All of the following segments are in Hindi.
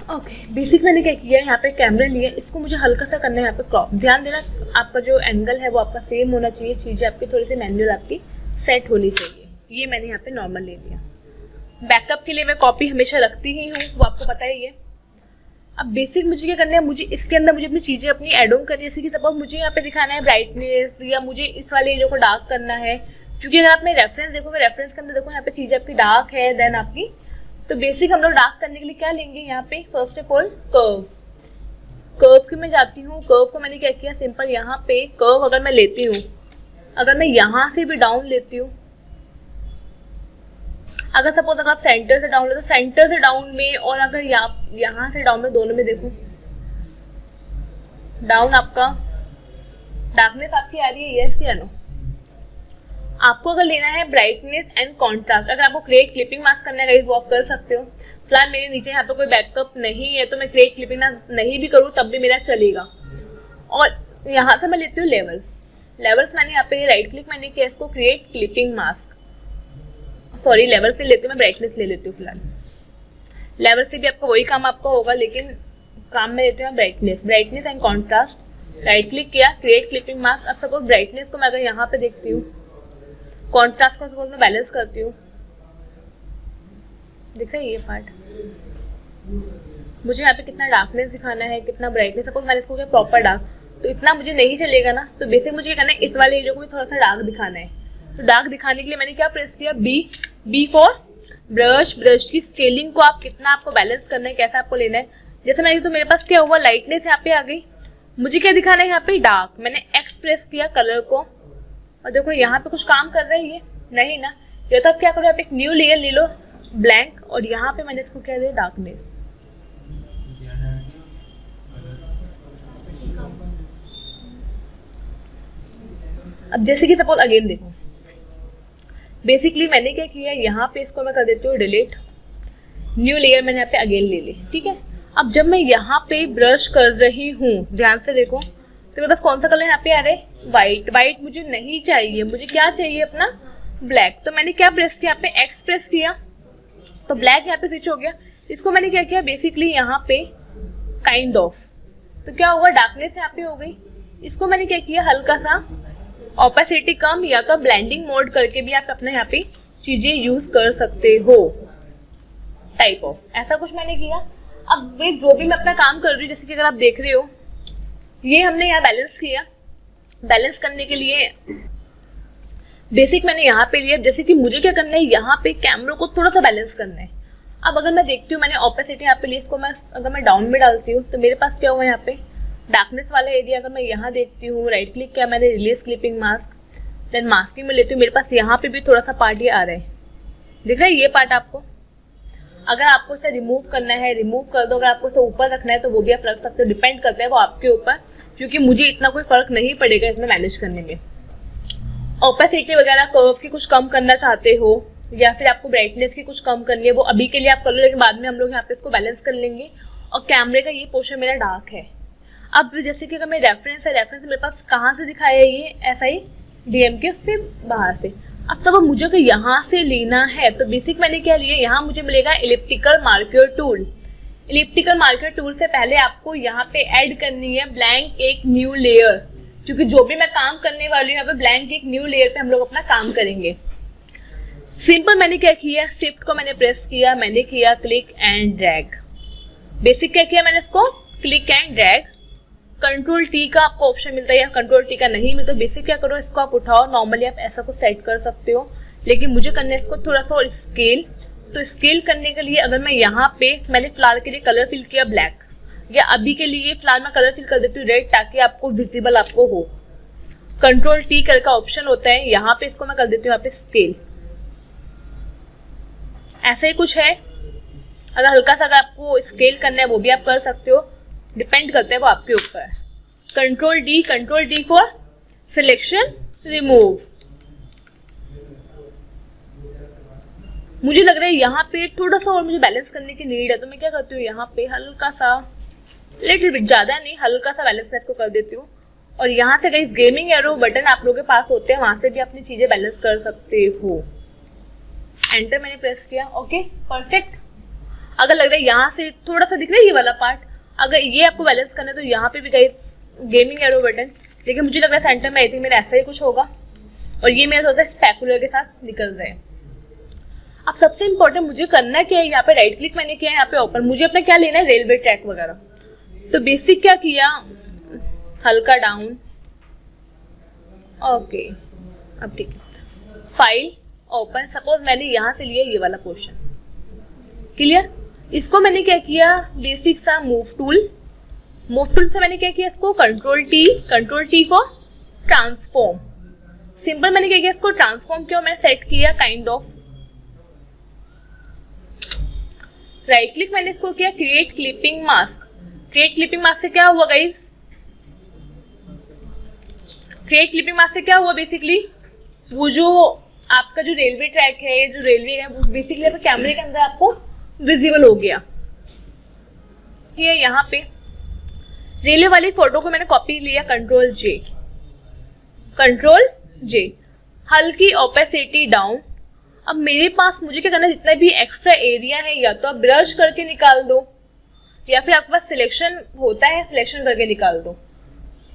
ओके, बेसिक मैंने क्या किया है, यहाँ पे कैमरा लिया, इसको मुझे हल्का सा करना है यहाँ पे क्रॉप। ध्यान देना आपका जो एंगल है वो आपका सेम होना चाहिए, चीज़ें आपकी थोड़ी सी मैनुअल आपकी सेट होनी चाहिए। ये मैंने यहाँ पे नॉर्मल ले लिया। बैकअप के लिए मैं कॉपी हमेशा रखती ही हूँ, वो आपको पता ही है। अब बेसिक मुझे क्या करना है, मुझे इसके अंदर मुझे अपनी चीज़ें अपनी ऐड ऑन करनी है। जैसे कि सपोज मुझे यहाँ पे दिखाना है ब्राइटनेस, या मुझे इस वाले एरिया को डार्क करना है, क्योंकि अगर आपने रेफरेंस देखोगे, रेफरेंस के अंदर देखो यहाँ पे चीज़ें आपकी डार्क है, देन आपकी। तो बेसिक हम लोग डार्क करने के लिए क्या लेंगे यहाँ पे, first of all curve. Curve की मैं जाती हूँ, कर्व को मैंने क्या किया, सिंपल यहाँ पे कर्व अगर मैं लेती हूँ, अगर मैं यहाँ से भी डाउन लेती हूँ, अगर सपोज अगर आप सेंटर से डाउन ले तो सेंटर से डाउन में, और अगर यहाँ से डाउन में, दोनों में देखो डाउन आपका डार्कनेस आपकी आ रही है, यस या नो। आपको अगर लेना है ब्राइटनेस एंड कॉन्ट्रास्ट, अगर आपको क्रिएट क्लिपिंग मास्क करना है वो आप कर सकते हो। फिलहाल मेरे नीचे यहाँ पे कोई बैकअप नहीं है, तो मैं क्रिएट क्लिपिंग नहीं भी करूँ तब भी मेरा चलेगा। और यहाँ से मैं लेती हूँ लेवल्स मैंने यहाँ पे राइट क्लिक मैंने किया, इसको create clipping mask, sorry levels से लेती हूँ मैं, ब्राइटनेस ले लेती हूँ फिलहाल। लेवल से भी आपका वही काम आपका होगा, लेकिन काम में लेती हूँ brightness and contrast. Right click किया, क्रिएट क्लिपिंग मास्क। अब सपोज ब्राइटनेस को मैं अगर यहाँ पे देखती हूँ, कॉन्ट्रास्ट को सपोज मैं बैलेंस करती हूँ, दिख रहा है ये पार्ट, मुझे यहाँ पे कितना डार्कनेस दिखाना है, कितना ब्राइटनेस। सपोज मैंने इसको किया प्रॉपर डार्क, तो इतना मुझे नहीं चलेगा ना, तो बेसिक मुझे क्या करना है, इस वाले एरिया को भी थोड़ा सा डार्क दिखाना है। तो डार्क दिखाने के लिए मैंने क्या प्रेस किया, बी फॉर ब्रश की स्केलिंग को आप कितना आपको बैलेंस करना है, कैसा आपको लेना है। जैसे मैंने तो मेरे पास क्या हुआ, लाइटनेस यहाँ पे आ गई, मुझे क्या दिखाना है यहाँ पे डार्क, मैंने एक्स प्रेस किया कलर को, और देखो यहाँ पे कुछ काम कर रहा है ये नहीं ना। या तो आप क्या करो, यहाँ पे एक न्यू लेयर ले लो ब्लैंक, और यहाँ पे मैंने इसको क्या दिया डार्कनेस। अब जैसे कि सपोज अगेन देखो, बेसिकली मैंने क्या किया, यहाँ पे इसको मैं कर देती हूँ डिलीट, न्यू लेयर मैंने यहाँ पे अगेन ले ली, ठीक है। अब जब मैं यहाँ पे ब्रश कर रही हूँ, ध्यान से देखो, तो मेरे पास कौन सा कलर यहाँ पे आ रहा है, व्हाइट मुझे नहीं चाहिए, मुझे क्या चाहिए अपना ब्लैक। तो मैंने क्या प्रेस किया, यहाँ पे एक्स प्रेस किया, तो ब्लैक यहाँ पे स्विच हो गया। इसको मैंने क्या किया, बेसिकली यहाँ पे काइंड ऑफ, तो क्या हुआ, डार्कनेस यहाँ पे हो गई। इसको मैंने क्या किया, हल्का सा ऑपेसिटी कम, या तो ब्लेंडिंग मोड करके भी आप अपने यहाँ पे चीजें यूज कर सकते हो, टाइप ऑफ, ऐसा कुछ मैंने किया। अब वे जो भी मैं अपना काम कर रही हूँ, जैसे कि अगर आप देख रहे हो, ये हमने यहाँ बैलेंस किया। बैलेंस करने के लिए बेसिक मैंने यहाँ पे लिया, जैसे कि मुझे क्या करना है, यहाँ पे कैमरा को थोड़ा सा बैलेंस करना है। अब अगर मैं देखती हूँ, मैंने ऑपेसिटी यहाँ पे ली, इसको मैं अगर मैं डाउन में डालती हूँ, तो मेरे पास क्या हुआ, यहाँ पे डार्कनेस वाला एरिया अगर मैं यहाँ देखती हूँ, राइट क्लिक किया मैंने, release clipping mask, then masking में लेती हूँ, मेरे पास यहाँ पे भी थोड़ा सा पार्ट ये आ रहा है, दिख रहा है ये पार्ट आपको। अगर आपको इसे रिमूव करना है रिमूव कर दो, अगर आपको इसे ऊपर रखना है तो वो भी आप रख सकते हो, डिपेंड करता है वो आपके ऊपर, क्योंकि मुझे इतना कोई फर्क नहीं पड़ेगा इसमें मैनेज करने में। ऑपेसिटी वगैरह कर्व की कुछ कम करना चाहते हो, या फिर आपको ब्राइटनेस की कुछ कम करनी है, वो अभी के लिए आप कर लो, लेकिन बाद में हम लोग यहाँ पे इसको बैलेंस कर लेंगे। और कैमरे का ये पोर्शन मेरा डार्क है। अब जैसे कि अगर मैं रेफरेंस मेरे पास कहाँ से दिखाया है, ये ऐसा ही डीएम के उससे बाहर से। अब सब मुझे अगर यहाँ से लेना है, तो बेसिक मैंने क्या लिया, यहाँ मुझे मिलेगा elliptical marker tool. Elliptical marker tool से पहले आपको यहाँ पे ऐड करनी है ब्लैंक एक न्यू लेयर, क्योंकि जो भी मैं काम करने वाली हूँ यहाँ पे ब्लैंक एक न्यू लेयर पे हम लोग अपना काम करेंगे। सिंपल मैंने क्या किया, शिफ्ट को मैंने प्रेस किया, मैंने किया क्लिक एंड ड्रैग। बेसिक क्या किया मैंने, इसको click and drag. Control T का आपको ऑप्शन मिलता है, या कंट्रोल टी का नहीं मिलता। बेसिक क्या करो, इसको आप उठाओ, नॉर्मली आप ऐसा कुछ सेट कर सकते हो, लेकिन मुझे करना है इसको थोड़ा सा स्केल। तो स्केल करने के लिए अगर मैं यहाँ पे, मैंने फिलहाल के लिए कलर फिल किया ब्लैक, या अभी के लिए फिलहाल मैं कलर फिल कर देती हूँ रेड, ताकि आपको विजिबल आपको हो। कंट्रोल टी कर का ऑप्शन होता है, यहाँ पे इसको मैं कर देती हूँ यहाँ पे स्केल। ऐसा ही कुछ है, अगर हल्का सा अगर आपको स्केल करना है वो भी आप कर सकते हो, डिपेंड करता है वो आपके ऊपर है। Control D for selection remove. मुझे लग रहा है यहाँ पे थोड़ा सा और मुझे बैलेंस करने की नीड है, तो मैं क्या करती हूँ, यहाँ पे हल्का सा, लिटिल बिट, ज्यादा नहीं, हल्का सा बैलेंस मैं इसको कर देती हूँ। और यहाँ से गाइस गेमिंग एरो बटन आप लोगों के पास होते हैं, वहां से भी अपनी चीजें बैलेंस कर सकते हो। एंटर मैंने प्रेस किया, ओके परफेक्ट। अगर लग रहा है यहाँ से थोड़ा सा दिख रहा है ये वाला पार्ट, अगर ये आपको बैलेंस करना है तो यहाँ पे भी गई गेमिंग एरो बटन, लेकिन मुझे लग रहा है सेंटर में आई थिंक मेरा ऐसा ही कुछ होगा, और ये मेरा होता है स्पैकुलर के साथ निकल रहा है। अब सबसे इंपॉर्टेंट मुझे करना क्या है, यहाँ पे राइट क्लिक मैंने किया है, यहाँ पे ओपन, मुझे अपना क्या लेना है, रेलवे ट्रैक वगैरह। तो बेसिक क्या किया, हल्का डाउन, ओके, अब ठीक है, फाइल ओपन, सपोज मैंने यहाँ से लिया ये वाला पोर्शन, क्लियर। इसको मैंने क्या किया, बेसिक सा मूव टूल से मैंने क्या किया, इसको control T for transform, simple मैंने क्या किया, इसको ट्रांसफॉर्म किया, मैंने सेट किया काइंड ऑफ, राइट क्लिक मैंने इसको किया create clipping mask. Create clipping mask से क्या हुआ गाइस, क्रिएट क्लिपिंग मास्क से क्या हुआ, बेसिकली वो जो आपका जो रेलवे ट्रैक है, जो रेलवे है, वो बेसिकली आपके कैमरे के अंदर आपको विजिबल हो गया। ये यहाँ पे रेलवे वाली फोटो को मैंने कॉपी लिया, कंट्रोल जे, हल्की ओपेसिटी डाउन। अब मेरे पास मुझे क्या करना है, जितना भी एक्स्ट्रा एरिया है या तो आप ब्रश करके निकाल दो, या फिर आपके पास सिलेक्शन होता है, सिलेक्शन करके निकाल दो।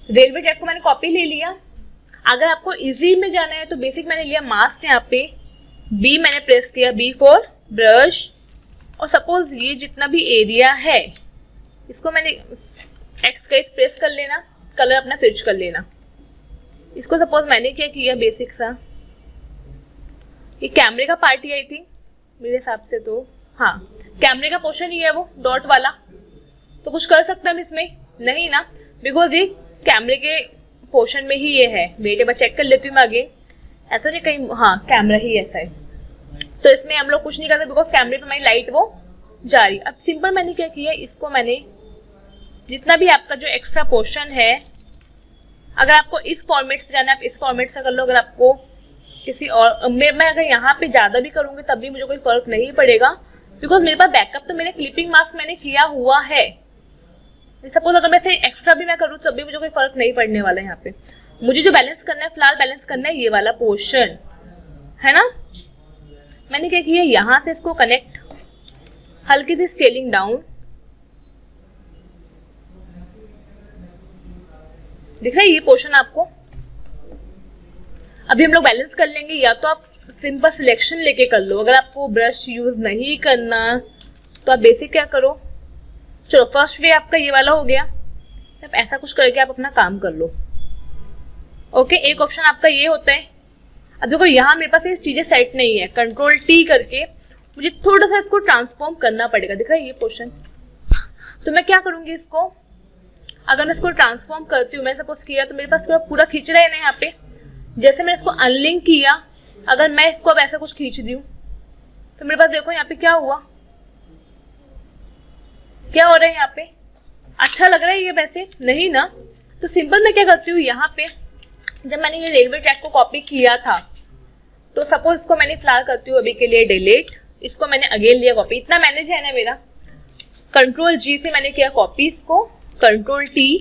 रेलवे ट्रैक को मैंने कॉपी ले लिया। अगर आपको इजी में जाना है तो बेसिक मैंने लिया मास्क, यहाँ पे बी मैंने प्रेस किया, बी फॉर ब्रश, और सपोज ये जितना भी एरिया है इसको मैंने एक्स का प्रेस कर लेना, कलर अपना स्विच कर लेना। इसको सपोज मैंने क्या किया, बेसिक सा ये कैमरे का पार्ट ही आई थी मेरे हिसाब से, तो हाँ कैमरे का पोर्शन ही है वो डॉट वाला, तो कुछ कर सकते हम इसमें नहीं ना, बिकॉज ये कैमरे के पोर्शन में ही ये है। वेट एक बार चेक कर लेती हूँ मैं आगे, ऐसा नहीं कहीं, हाँ कैमरा ही ऐसा है, तो इसमें हम लोग कुछ नहीं कर सकते बिकॉज कैमरे पे हमारी लाइट वो जा रही। अब सिंपल मैंने क्या किया, इसको मैंने जितना भी आपका जो एक्स्ट्रा पोर्शन है, अगर आपको इस फॉर्मेट से जाना है आप इस फॉर्मेट से कर लो, अगर आपको किसी और मैं अगर यहाँ पे ज्यादा भी करूंगी तब भी मुझे कोई फर्क नहीं पड़ेगा, बिकॉज मेरे पास बैकअप तो मैंने क्लिपिंग मास्क मैंने किया हुआ है। सपोज अगर मैं से एक्स्ट्रा भी मैं करूँ तब भी मुझे कोई फर्क नहीं पड़ने वाला है। यहाँ पे मुझे जो बैलेंस करना है, फिलहाल बैलेंस करना है ये वाला पोर्शन, है ना। मैंने क्या किया, यहाँ से इसको कनेक्ट, हल्की सी स्केलिंग डाउन, दिख रहा है ये पोर्शन आपको। अभी हम लोग बैलेंस कर लेंगे, या तो आप सिंपल सिलेक्शन लेके कर लो, अगर आपको ब्रश यूज नहीं करना तो आप बेसिक क्या करो, चलो फर्स्ट वे आपका ये वाला हो गया, अब ऐसा कुछ करके आप अपना काम कर लो। ओके, एक ऑप्शन आपका ये होता है। अब देखो यहाँ मेरे पास ये चीजें सेट नहीं है, कंट्रोल टी करके मुझे थोड़ा सा इसको ट्रांसफॉर्म करना पड़ेगा, दिख रहा है ये पोर्शन। तो मैं क्या करूंगी, इसको अगर मैं इसको ट्रांसफॉर्म करती हूँ, मैं सपोज किया तो मेरे पास पूरा खींच रहा है ना यहाँ पे, जैसे मैंने इसको अनलिंक किया, अगर मैं इसको अब ऐसा कुछ खींच दूं तो मेरे पास देखो यहाँ पे क्या हुआ, क्या हो रहा है यहाँ पे, अच्छा लग रहा है ये वैसे नहीं ना। तो सिंपल मैं क्या करती हूँ, यहाँ पे जब मैंने ये रेलवे ट्रैक को कॉपी किया था तो सपोज इसको मैंने फिलहाल करती हूँ अभी के लिए डिलीट, इसको मैंने अगेन लिया कॉपी, इतना मैनेज है ना मेरा। कंट्रोल जी से मैंने किया कॉपी, इसको कंट्रोल टी,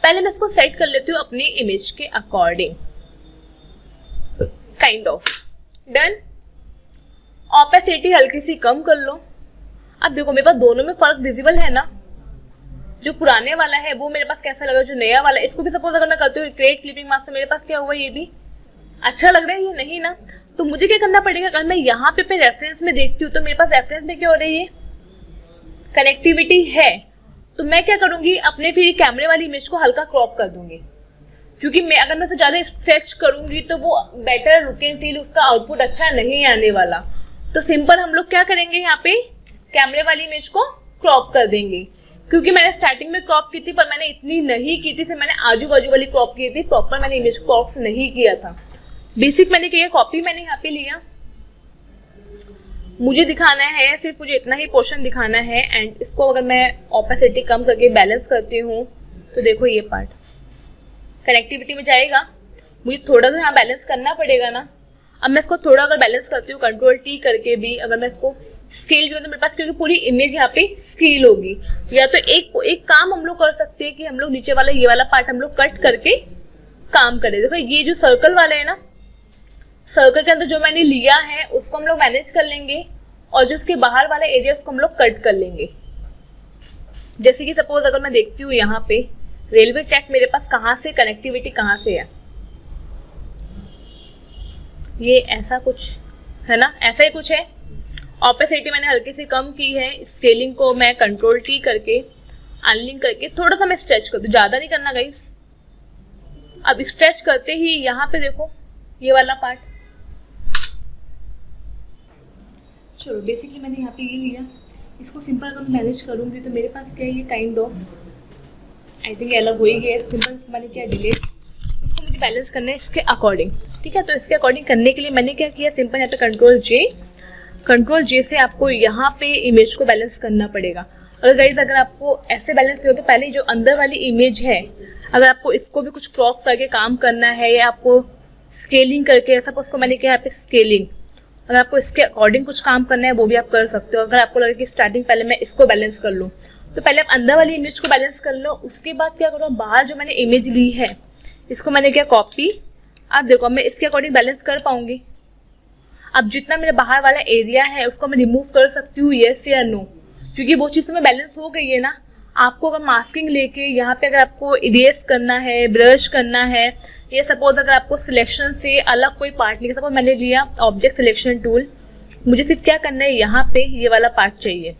पहले मैं इसको सेट कर लेती हूँ अपनी इमेज के according, kind of done. Opacity हल्की सी कम कर लो। अब देखो मेरे पास दोनों में फर्क विजिबल है ना, जो पुराने वाला है वो मेरे पास कैसा लगा, जो नया वाला है इसको भी सपोज अगर मैं करती हूँ क्रिएट क्लिपिंग मास्क, तो मेरे पास क्या हुआ, ये भी अच्छा लग रहा है, ये नहीं ना। तो मुझे क्या करना पड़ेगा, अगर मैं यहाँ पे रेफरेंस में देखती हूँ तो मेरे पास रेफरेंस में क्या हो रही है, कनेक्टिविटी है, तो मैं क्या करूंगी, अपने फिर कैमरे वाली इमेज को हल्का क्रॉप कर दूंगी, क्योंकि मैं अगर मैं से ज्यादा स्ट्रेच करूंगी तो वो बेटर लुक एंड फील, उसका आउटपुट अच्छा नहीं आने वाला। तो सिंपल हम लोग क्या करेंगे, यहाँ पे कैमरे वाली इमेज को क्रॉप कर देंगे, क्योंकि मैंने स्टार्टिंग में क्रॉप की थी पर मैंने इतनी नहीं की थी, फिर मैंने आजू बाजू वाली क्रॉप की थी, प्रॉपर मैंने इमेज क्रॉप नहीं किया था। बेसिक मैंने किया, कॉपी मैंने यहाँ पे लिया, मुझे दिखाना है सिर्फ मुझे इतना ही पोर्शन दिखाना है, एंड इसको अगर मैं ऑपेसिटी कम करके बैलेंस करती हूँ तो देखो ये पार्ट कनेक्टिविटी में जाएगा, मुझे थोड़ा तो यहाँ बैलेंस करना पड़ेगा ना। अब मैं इसको थोड़ा अगर बैलेंस करती हूँ कंट्रोल टी करके भी, अगर मैं इसको स्केल भी हो तो मेरे पास क्योंकि पूरी इमेज यहाँ पे स्केल होगी। या तो एक काम हम लोग कर सकते हैं कि हम लोग नीचे वाला ये वाला पार्ट हम लोग कट करके काम करें। देखो ये जो सर्कल वाला है ना, सर्कल के अंदर जो मैंने लिया है उसको हम लोग मैनेज कर लेंगे, और जो उसके बाहर वाला एरिया उसको हम लोग कट कर लेंगे। जैसे कि सपोज अगर मैं देखती हूँ यहाँ पे रेलवे ट्रैक मेरे पास कहाँ से, कनेक्टिविटी कहाँ से है, ये ऐसा कुछ है ना, ऐसा ही कुछ है। ऑपेसिटी मैंने हल्की सी कम की है, स्केलिंग को मैं कंट्रोल टी करके अनलिंक करके थोड़ा सा मैं स्ट्रेच कर दूँ, ज़्यादा नहीं करना गाइस। अब स्ट्रेच करते ही यहाँ पे देखो ये वाला पार्ट, चलो बेसिकली मैंने यहाँ पे ये लिया, इसको सिंपल अगर मैनेज करूँगी तो मेरे पास क्या है, ये काइंड ऑफ आई थिंक अलग हो ही गया। सिंपल इसको मैंने क्या डिलीट, इसको मुझे बैलेंस करना है इसके अकॉर्डिंग, ठीक है। तो इसके अकॉर्डिंग करने के लिए मैंने क्या किया, सिंपल यहाँ पे कंट्रोल जे से आपको यहाँ पे इमेज को बैलेंस करना पड़ेगा। अगर आपको ऐसे बैलेंस नहीं हो तो पहले जो अंदर वाली इमेज है, अगर आपको इसको भी कुछ क्रॉप करके काम करना है या आपको स्केलिंग करके, सपोज को मैंने किया यहाँ पे स्केलिंग, अगर आपको इसके अकॉर्डिंग कुछ काम करना है वो भी आप कर सकते हो। अगर आपको लगे कि स्टार्टिंग पहले मैं इसको बैलेंस कर लूँ तो पहले आप अंदर वाली इमेज को बैलेंस कर लो, उसके बाद क्या करो, बाहर जो मैंने इमेज ली है इसको मैंने क्या कॉपी, आप देखो मैं इसके अकॉर्डिंग बैलेंस कर पाऊंगी। अब जितना मेरा बाहर वाला एरिया है उसको मैं रिमूव कर सकती हूँ, येस या नो, क्योंकि वो चीज़ में बैलेंस हो गई है ना। आपको अगर मास्किंग लेके यहाँ पे अगर आपको इरेज करना है, ब्रश करना है, ये सपोज अगर आपको सिलेक्शन से अलग कोई पार्ट नहीं, सपोज मैंने लिया ऑब्जेक्ट सिलेक्शन टूल, मुझे सिर्फ क्या करना है, यहाँ पे ये वाला पार्ट चाहिए,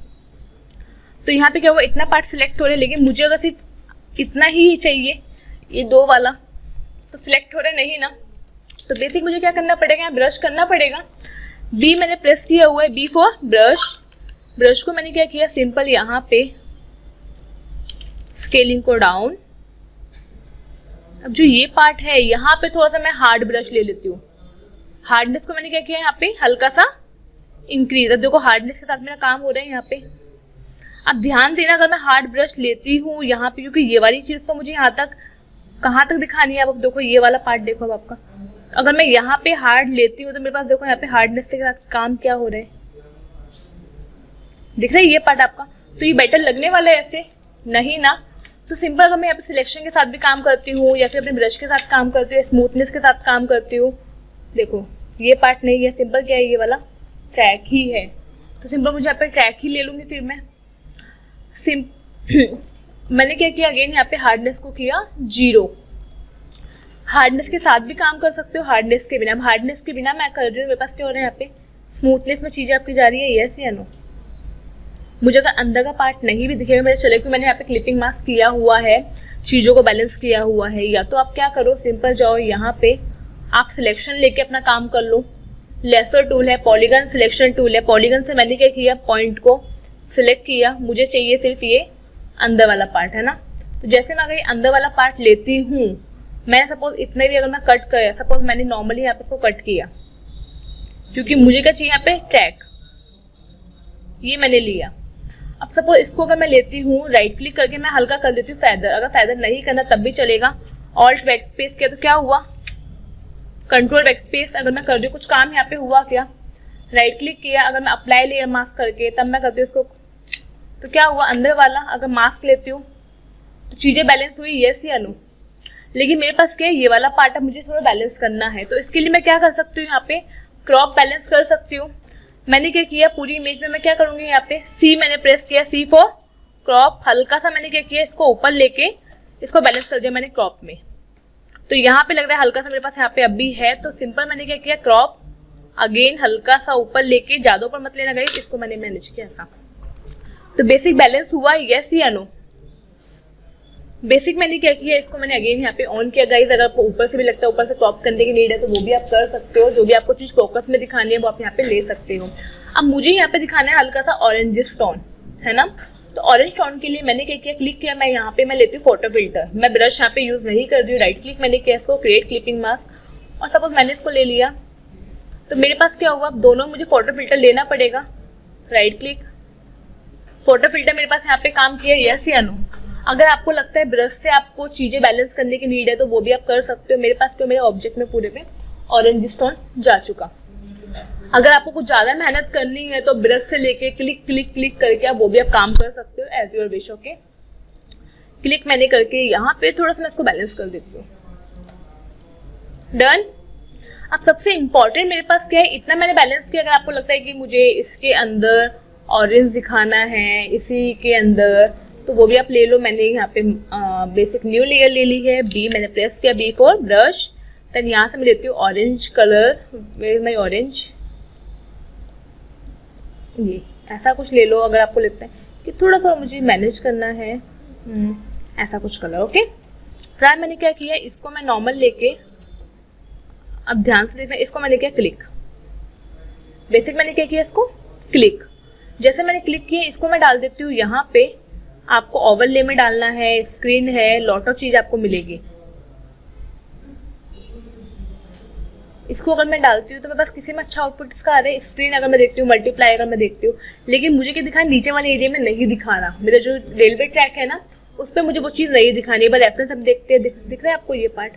तो यहाँ पे क्या हुआ, इतना पार्ट सिलेक्ट हो रहा है, लेकिन मुझे अगर सिर्फ इतना ही चाहिए, ये दो वाला, तो सिलेक्ट हो रहा नहीं ना। तो बेसिक मुझे क्या करना पड़ेगा, यहाँ ब्रश करना पड़ेगा। बी मैंने प्रेस किया हुआ है, बी फॉर ब्रश को मैंने क्या किया, सिंपल यहाँ पे स्केलिंग को डाउन। अब जो ये पार्ट है यहाँ पे थोड़ा सा मैं हार्ड ब्रश ले लेती हूँ, हार्डनेस को मैंने क्या किया यहाँ पे हल्का सा इंक्रीज। अब देखो हार्डनेस के साथ मेरा काम हो रहा है यहाँ पे। अब ध्यान देना, अगर मैं हार्ड ब्रश लेती हूँ यहाँ पे, क्योंकि ये वाली चीज़ तो मुझे यहाँ तक कहाँ तक दिखानी है। अब देखो ये वाला पार्ट देखो, अब आपका अगर मैं यहाँ पे हार्ड लेती हूँ तो मेरे पास देखो यहाँ पे हार्डनेस के साथ काम क्या हो रहा है, दिख रहा है ये पार्ट आपका। तो ये बेटर लगने वाला है ऐसे नहीं ना। तो सिंपल अगर मैं यहाँ पे सिलेक्शन के साथ भी काम करती हूँ या फिर अपने ब्रश के साथ काम करती हूँ, स्मूथनेस के साथ काम करती हूँ, देखो ये पार्ट नहीं है, सिंपल क्या है, ये वाला ट्रैक ही है। तो सिंपल मुझे यहाँ पे ट्रैक ही ले लूँगी। फिर मैं मैंने क्या किया, अगेन यहाँ पे हार्डनेस को किया 0। हार्डनेस के साथ भी काम कर सकते हो, हार्डनेस के बिना। अब हार्डनेस के बिना मैं कर रही हूँ, मेरे पास क्या हो रहा है यहाँ पे, स्मूथनेस में चीज़ें आपकी जा रही है, यस या नो। मुझे अगर अंदर का पार्ट नहीं भी दिखेगा मेरे चले, क्योंकि मैंने यहाँ पे क्लिपिंग मास्क किया हुआ है, चीज़ों को बैलेंस किया हुआ है। या तो आप क्या करो, सिंपल जाओ यहाँ पे, आप सिलेक्शन लेके अपना काम कर लो। लेसर टूल है, पॉलीगन सिलेक्शन टूल है, पॉलीगन से मैंने क्या किया, पॉइंट को सिलेक्ट किया, मुझे चाहिए सिर्फ ये अंदर वाला पार्ट है ना। तो जैसे मैं अगर ये अंदर वाला पार्ट लेती हूँ, मैं सपोज इतने भी अगर मैं कट कर, सपोज मैंने नॉर्मली यहाँ पे इसको कट किया, क्योंकि मुझे क्या चाहिए यहाँ पे ट्रैक, ये मैंने लिया। अब सपोज इसको अगर मैं लेती हूँ, राइट क्लिक करके मैं हल्का कर देती हूँ फेदर, अगर फेदर नहीं करना तब भी चलेगा। ऑल्ट बैक स्पेस किया तो क्या हुआ, कंट्रोल बैक स्पेस अगर मैं कर रही हूँ, कुछ काम यहाँ पे हुआ क्या, राइट क्लिक किया, अगर मैं अप्लाई लेयर मास्क करके तब मैं करती हूँ इसको, तो क्या हुआ, अंदर वाला अगर मास्क लेती हूँ तो चीज़ें बैलेंस हुई, यस या नो। लेकिन मेरे पास क्या है, ये वाला पार्ट अब मुझे थोड़ा बैलेंस करना है, तो इसके लिए मैं क्या कर सकती हूँ, यहाँ पे क्रॉप बैलेंस कर सकती हूँ। मैंने क्या किया, पूरी इमेज में मैं क्या करूँगी, यहाँ पे सी मैंने प्रेस किया, सी फॉर क्रॉप, हल्का सा मैंने क्या किया, इसको ऊपर लेके इसको बैलेंस कर दिया मैंने क्रॉप में। तो यहाँ पे लग रहा है हल्का सा मेरे पास यहाँ पे अब भी है, तो सिंपल मैंने क्या किया, क्रॉप अगेन हल्का सा ऊपर लेके, ज़्यादा ऊपर मत लेना गाइस, इसको मैंने मैनेज किया ऐसा। तो बेसिक बैलेंस हुआ, यस या नो। बेसिक मैंने क्या किया, इसको मैंने अगेन यहाँ पे ऑन किया गाइस। अगर आपको ऊपर से भी लगता है ऊपर से क्रॉप करने की नीड है तो वो भी आप कर सकते हो, जो भी आपको चीज़ फोकस में दिखानी है वो आप यहाँ पे ले सकते हो। अब मुझे यहाँ पे दिखाना है हल्का सा ऑरेंजिश टोन, है ना। तो ऑरेंज टोन के लिए मैंने क्या किया, क्लिक किया, मैं यहाँ पे मैं लेती हूँ फोटो फिल्टर। मैं ब्रश यहाँ पे यूज नहीं कर रही हूँ, राइट क्लिक मैंने किया, इसको क्रिएट क्लिपिंग मास्क, और सपोज मैंने इसको ले लिया, तो मेरे पास क्या हुआ, अब दोनों मुझे फोटो फिल्टर लेना पड़ेगा। राइट क्लिक, फोटो फिल्टर मेरे पास यहाँ पे काम किया, यस या नो। अगर आपको लगता है ब्रश से आपको चीज़ें बैलेंस करने की नीड है तो वो भी आप कर सकते हो। मेरे पास क्यों, मेरे ऑब्जेक्ट में पूरे पे ऑरेंज स्टोन जा चुका। अगर आपको कुछ ज़्यादा मेहनत करनी है तो ब्रश से लेके क्लिक क्लिक क्लिक करके आप वो भी आप काम कर सकते हो, as your wish. Okay, click मैंने करके यहाँ पे थोड़ा सा मैं इसको बैलेंस कर देती हूँ, डन। अब सबसे इम्पोर्टेंट मेरे पास क्या है, इतना मैंने बैलेंस किया। अगर आपको लगता है कि मुझे इसके अंदर ऑरेंज दिखाना है इसी के अंदर, तो वो भी आप ले लो। मैंने यहाँ पे बेसिक न्यू लेयर ले ली है, बी मैंने प्रेस किया, बी फॉर ब्रश। देन यहाँ से मैं लेती हूँ orange colour, where my orange, ये ऐसा कुछ ले लो। अगर आपको लगता है कि थोड़ा थोड़ा मुझे मैनेज करना है, ऐसा कुछ कलर, ओके। फिर मैंने क्या किया, इसको मैं नॉर्मल लेके, अब ध्यान से देखना, इसको मैंने किया क्लिक। बेसिक मैंने क्या किया, इसको क्लिक। जैसे मैंने क्लिक किया, इसको मैं डाल देती हूँ यहाँ पे। आपको ओवरले में डालना है, स्क्रीन है, लॉट ऑफ चीज आपको मिलेगी। इसको अगर मैं डालती हूँ तो मैं बस किसी में अच्छा आउटपुट इसका आ रहा है। स्क्रीन अगर मैं देखती हूँ, मल्टीप्लाई अगर मैं देखती हूँ, लेकिन मुझे क्या दिखा, नीचे वाले एरिया में नहीं दिखा रहा। मेरा जो रेलवे ट्रैक है ना, उस पर मुझे वो चीज़ नहीं दिखानी है। बस रेफरेंस हम देखते हैं, दिख रहा है आपको ये पार्ट,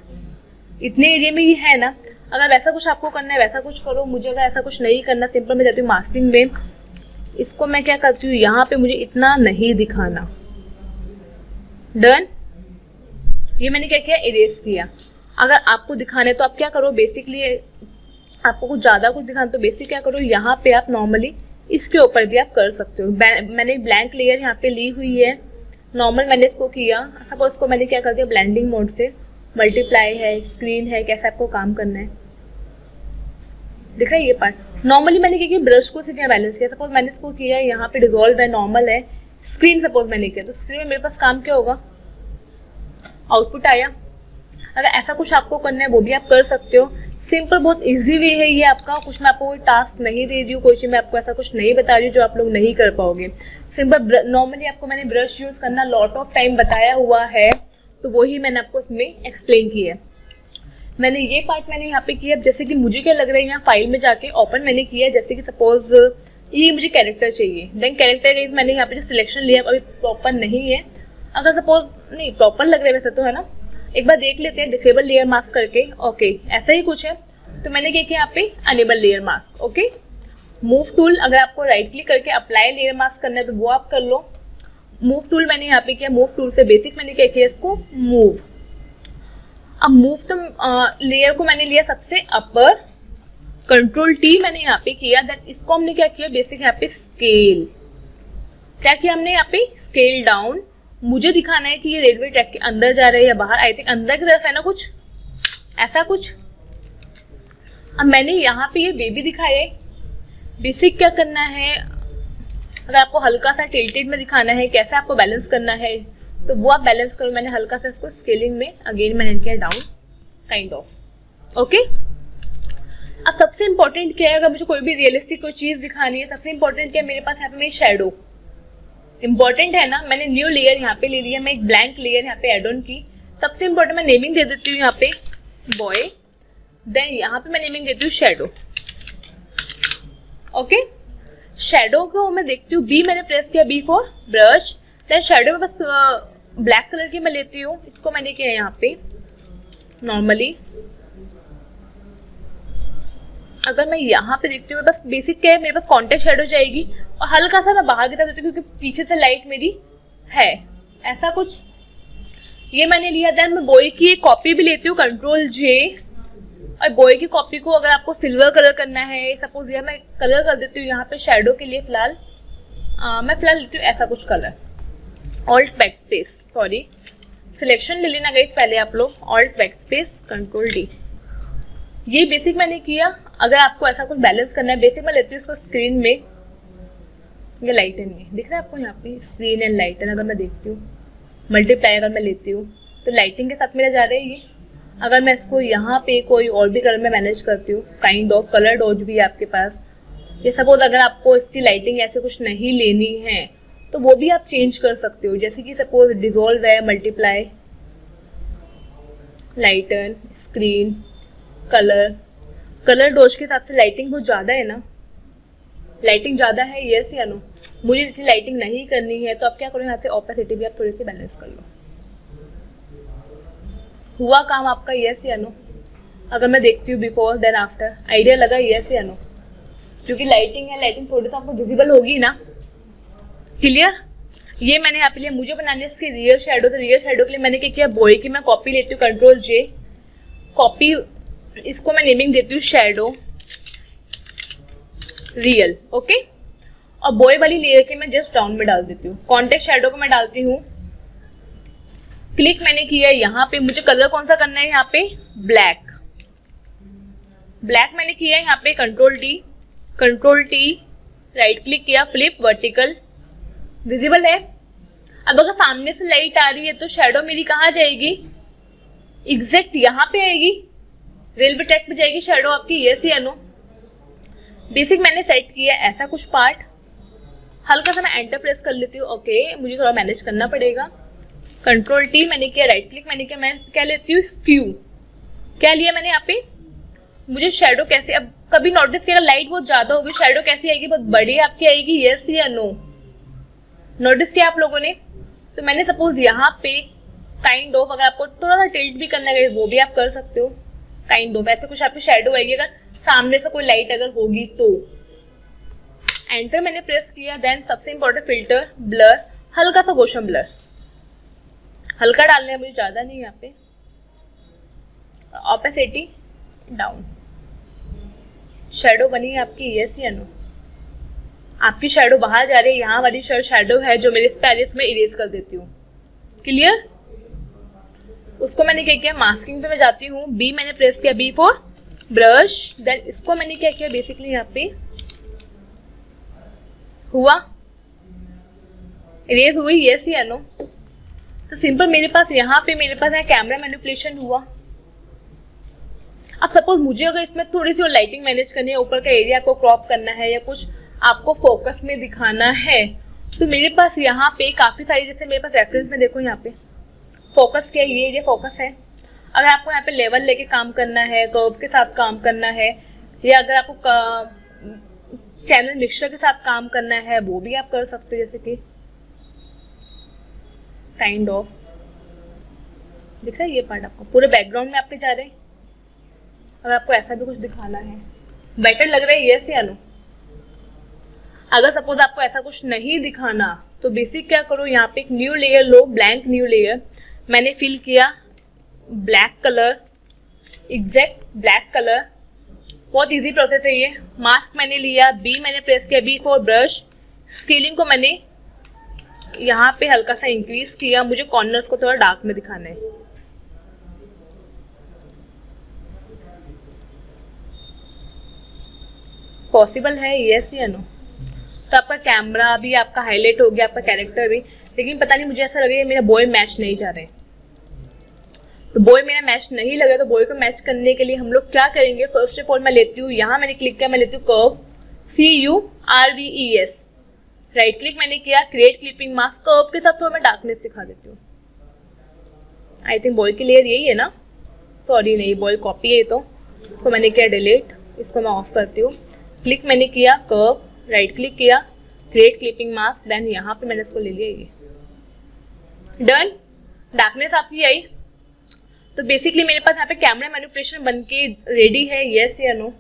इतने एरिया में ये है ना। अगर वैसा कुछ आपको करना है वैसा कुछ करो। मुझे अगर ऐसा कुछ नहीं करना, सिंपल मैं जाती हूँ मास्किंग में। इसको मैं क्या करती हूँ, यहाँ पे मुझे इतना नहीं दिखाना, डन। ये मैंने क्या किया, इरेज किया। अगर आपको दिखाने तो आप क्या करो, बेसिकली आपको कुछ ज़्यादा कुछ दिखाना तो बेसिक क्या करो, यहाँ पे आप नॉर्मली इसके ऊपर भी आप कर सकते हो। मैंने ब्लैंक लेयर यहाँ पे ली हुई है, नॉर्मल मैंने इसको किया। सपोज इसको मैंने क्या कर दिया, ब्लेंडिंग मोड से, मल्टीप्लाई है, स्क्रीन है, कैसे आपको काम करना है, दिख रहा है ये पार्ट। नॉर्मली मैंने क्या किया, ब्रश को सिर्फ यहाँ बैलेंस किया। सपोज मैंने इसको किया, यहाँ पे डिजोल्व है, नॉर्मल है, स्क्रीन सपोज मैंने किया, तो स्क्रीन में मेरे पास काम क्या होगा, आउटपुट आया। अगर ऐसा कुछ आपको करना है वो भी आप कर सकते हो। सिंपल, बहुत इजी वे है ये आपका। कुछ मैं आपको कोई टास्क नहीं दे रही हूँ, कोई चीज़ मैं आपको ऐसा कुछ नहीं बता रही हूँ जो आप लोग नहीं कर पाओगे। सिंपल नॉर्मली आपको मैंने ब्रश यूज़ करना लॉट ऑफ टाइम बताया हुआ है, तो वही मैंने आपको इसमें एक्सप्लेन किया है। मैंने ये पार्ट मैंने यहाँ पे किया। जैसे कि मुझे क्या लग रहा है, यहाँ फाइल में जाके ओपन मैंने किया। जैसे कि सपोज ये मुझे कैरेक्टर चाहिए, देन कैरेक्टर मैंने यहाँ पे जो सिलेक्शन लिया अभी प्रॉपर नहीं है। अगर सपोज नहीं प्रॉपर लग रहा है वैसे तो, है ना, एक बार देख लेते हैं डिसेबल लेयर मास्क करके। ओके, ऐसा ही कुछ है। तो मैंने क्या किया, यहाँ पे enable layer mask, okay. Move tool, अगर आपको राइट क्लिक करके अप्लाई लेयर मास्क करना है तो वो आप कर लो। मूव टूल मैंने यहाँ पे किया, मूव टूल से बेसिक मैंने क्या किया, इसको मूव। अब मूव तो लेयर को मैंने लिया सबसे अपर, कंट्रोल टी मैंने यहाँ पे किया। देन इसको हमने क्या किया, बेसिक यहाँ पे स्केल, क्या किया हमने यहाँ पे, स्केल डाउन। मुझे दिखाना है कि ये रेलवे ट्रैक के अंदर जा रहे हैं या बाहर। आई थिंक अंदर की तरफ है ना, कुछ ऐसा कुछ। अब मैंने यहाँ पे ये बेबी दिखाया है। बेसिक क्या करना है, अगर आपको हल्का सा टिल्टेड में दिखाना है, कैसे आपको बैलेंस करना है, तो वो आप बैलेंस करो। मैंने हल्का सा इसको स्केलिंग में अगेन मैंने किया डाउन, काइंड ऑफ, ओके। अब सबसे इंपॉर्टेंट क्या है, अगर मुझे कोई भी रियलिस्टिक कोई चीज़ दिखानी है, सबसे इंपॉर्टेंट क्या है, मेरे पास यहाँ पे मेरी शेडो इंपॉर्टेंट है ना। मैंने न्यू लेयर यहाँ पे ले लिया, मैं एक ब्लैंक लेयर यहाँ पे एड ऑन की। सबसे इंपॉर्टेंट मैं नेमिंग दे देती हूँ यहाँ पे बॉय, देन यहाँ पे मैं नेमिंग देती हूँ शेडो, ओके। शेडो को मैं देखती हूँ, बी मैंने प्रेस किया, B for brush. Then shadow में बस ब्लैक कलर की मैं लेती हूँ। इसको मैंने किया यहाँ पे नॉर्मली। अगर मैं यहाँ पे देखती हूँ, बस बेसिक क्या है, मेरे पास कॉन्टेक्स्ट शेडो जाएगी और हल्का सा मैं बाहर की तरफ देती हूँ क्योंकि पीछे से लाइट मेरी है, ऐसा कुछ। ये मैंने लिया। देन मैं बॉय की एक कॉपी भी लेती हूँ, कंट्रोल जे। और बॉय की कॉपी को अगर आपको सिल्वर कलर करना है, सपोज यह मैं कलर कर देती हूँ यहाँ पे शेडो के लिए। फिलहाल मैं फिलहाल लेती हूँ ऐसा कुछ colour, alt back space, sorry selection ले लेना गाइस पहले आप लोग, alt back space control D. ये बेसिक मैंने किया। अगर आपको ऐसा कुछ बैलेंस करना है, बेसिक मैं लेती हूँ इसको स्क्रीन में, ये लाइटन में दिख रहा है आपको यहाँ पे स्क्रीन एंड लाइटन। अगर मैं देखती हूँ मल्टीप्लाई अगर मैं लेती हूँ तो लाइटिंग के साथ मेरा जा रहा है ये। अगर मैं इसको यहाँ पे कोई और भी कलर में मैनेज करती हूँ, काइंड ऑफ कलर डॉज भी है आपके पास। ये सपोज अगर आपको इसकी लाइटिंग ऐसे कुछ नहीं लेनी है तो वो भी आप चेंज कर सकते हो। जैसे कि सपोज डिजोल्व है, मल्टीप्लाई, लाइटन, स्क्रीन, कलर। कलर डॉज के हिसाब से लाइटिंग बहुत ज़्यादा है ना, लाइटिंग ज़्यादा है, यस या नो। मुझे इतनी लाइटिंग नहीं करनी है तो आप क्या करो, यहाँ से ऑपेसिटी भी आप थोड़ी सी बैलेंस कर लो। हुआ काम आपका, यस या नो। अगर मैं देखती हूँ बिफोर देन आफ्टर, आइडिया लगा, यस या नो। क्योंकि लाइटिंग है, लाइटिंग थोड़ी तो आपको विजिबल होगी ना, क्लियर। ये मैंने यहाँ पे लिया। मुझे बनानी है इसकी रियल शेडो, तो रियल शेडो के लिए मैंने क्या किया, बॉय की मैं कॉपी लेती हूँ, कंट्रोल जे, कॉपी इसको मैं नेमिंग देती हूँ शैडो रियल, ओके। और बॉय वाली लेयर के मैं जस्ट डाउन में डाल देती हूँ। कॉन्टेक्स्ट शैडो को मैं डालती हूँ, क्लिक मैंने किया यहाँ पे, मुझे कलर कौन सा करना है यहाँ पे, ब्लैक। ब्लैक मैंने किया यहाँ पे, कंट्रोल टी, राइट क्लिक किया, फ्लिप वर्टिकल, विजिबल है। अब अगर सामने से लाइट आ रही है तो शैडो मेरी कहाँ जाएगी, एग्जैक्ट यहाँ पे आएगी, रेलवे ट्रैक पे जाएगी शैडो आपकी, यस या नो। बेसिक मैंने सेट किया ऐसा कुछ पार्ट, हल्का सा मैं एंटर प्रेस कर लेती हूँ, ओके मुझे थोड़ा मैनेज करना पड़ेगा। कंट्रोल टी मैंने किया, राइट क्लिक मैंने किया, मैं क्या लेती हूँ, स्क्यू। क्या लिया मैंने यहाँ पे, मुझे शैडो कैसे, अब कभी नोटिस किया लाइट बहुत ज्यादा होगी शैडो कैसी आएगी, बहुत बड़ी आपकी आएगी, यस या नो। नोटिस किया आप लोगों ने। तो मैंने सपोज यहाँ पे काइंड ऑफ, अगर आपको थोड़ा सा टिल्ट भी करना है वो भी आप कर सकते हो, काइंड ऑफ ऐसे कुछ आपकी शैडो आएगी अगर सामने से कोई लाइट अगर होगी तो। एंटर मैंने प्रेस किया, देन सबसे इंपॉर्टेंट फिल्टर ब्लर, हल्का सा गोशन ब्लर, हल्का डालना है मुझे, ज्यादा नहीं यहाँ पे। ऑपेसिटी डाउन, शैडो बनी है आपकी, यस या नो। आपकी शैडो बाहर जा रही है, यहाँ वाली शैडो है जो मेरे इस पे आ रही है उसमें इरेज कर देती हूँ, क्लियर। उसको मैंने क्या किया, मास्किंग पे मैं जाती हूँ, बी मैंने प्रेस किया, बी फॉर ब्रश, देन इसको मैंने क्या किया, बेसिकली यहाँ पे हुआ इरेज हुई, यस या नो। तो सिंपल मेरे पास यहाँ पे मेरे पास है कैमरा मैनिपुलेशन हुआ। अब सपोज मुझे अगर इसमें थोड़ी सी और लाइटिंग मैनेज करनी है, ऊपर का एरिया को क्रॉप करना है या कुछ आपको फोकस में दिखाना है, तो मेरे पास यहाँ पे काफी सारी, जैसे मेरे पास रेफरेंस में देखो यहाँ पे फोकस क्या है, ये एरिया फोकस है। अगर आपको यहाँ पे लेवल लेके काम करना है, कर्व के साथ काम करना है, या अगर आपको चैनल मिक्सचर के साथ काम करना है वो भी आप कर सकते हो, जैसे कि काइंड ऑफ दिख रहा है ये पार्ट आपको, पूरे बैकग्राउंड में आपके जा रहे हैं। अगर आपको ऐसा भी कुछ दिखाना है, बेटर लग रहा है, यस या नो। अगर सपोज आपको ऐसा कुछ नहीं दिखाना तो बेसिक क्या करो, यहाँ पे एक न्यू लेयर लो, ब्लैंक न्यू लेयर, मैंने फिल किया black colour, exact black colour, बहुत इजी प्रोसेस है ये। मास्क मैंने लिया, बी मैंने प्रेस किया, बी फॉर ब्रश, स्केलिंग को मैंने यहाँ पे हल्का सा इंक्रीज किया, मुझे कॉर्नर्स को थोड़ा डार्क में दिखाना है। पॉसिबल है, यस या नो। तो आपका कैमरा भी आपका हाईलाइट हो गया, आपका कैरेक्टर भी, लेकिन पता नहीं मुझे ऐसा लग रहा है मेरा बॉय मैच नहीं जा रहे। तो बॉय मेरा मैच नहीं लगा, तो बॉय को मैच करने के लिए हम लोग क्या करेंगे, फर्स्ट ऑफ ऑल मैं लेती हूँ, यहाँ मैंने क्लिक किया, मैं लेती हूँ कर्व, CURVES, राइट क्लिक मैंने किया, क्रिएट क्लिपिंग मास्क, कर्व के साथ थोड़ा मैं डार्कनेस दिखा देती हूँ। आई थिंक बॉय की लेयर यही है ना, सॉरी नहीं, बॉय कॉपी है, तो इसको मैंने किया डिलीट, इसको मैं ऑफ करती हूँ। क्लिक मैंने किया कर्व, राइट क्लिक किया, क्रिएट क्लिपिंग मास्क, देन यहाँ पे मैंने इसको ले लिया, ये डन। डार्कनेस आपकी आई। तो बेसिकली मेरे पास यहाँ पे कैमरा मैनिपुलेशन बन के रेडी है, यस या नो।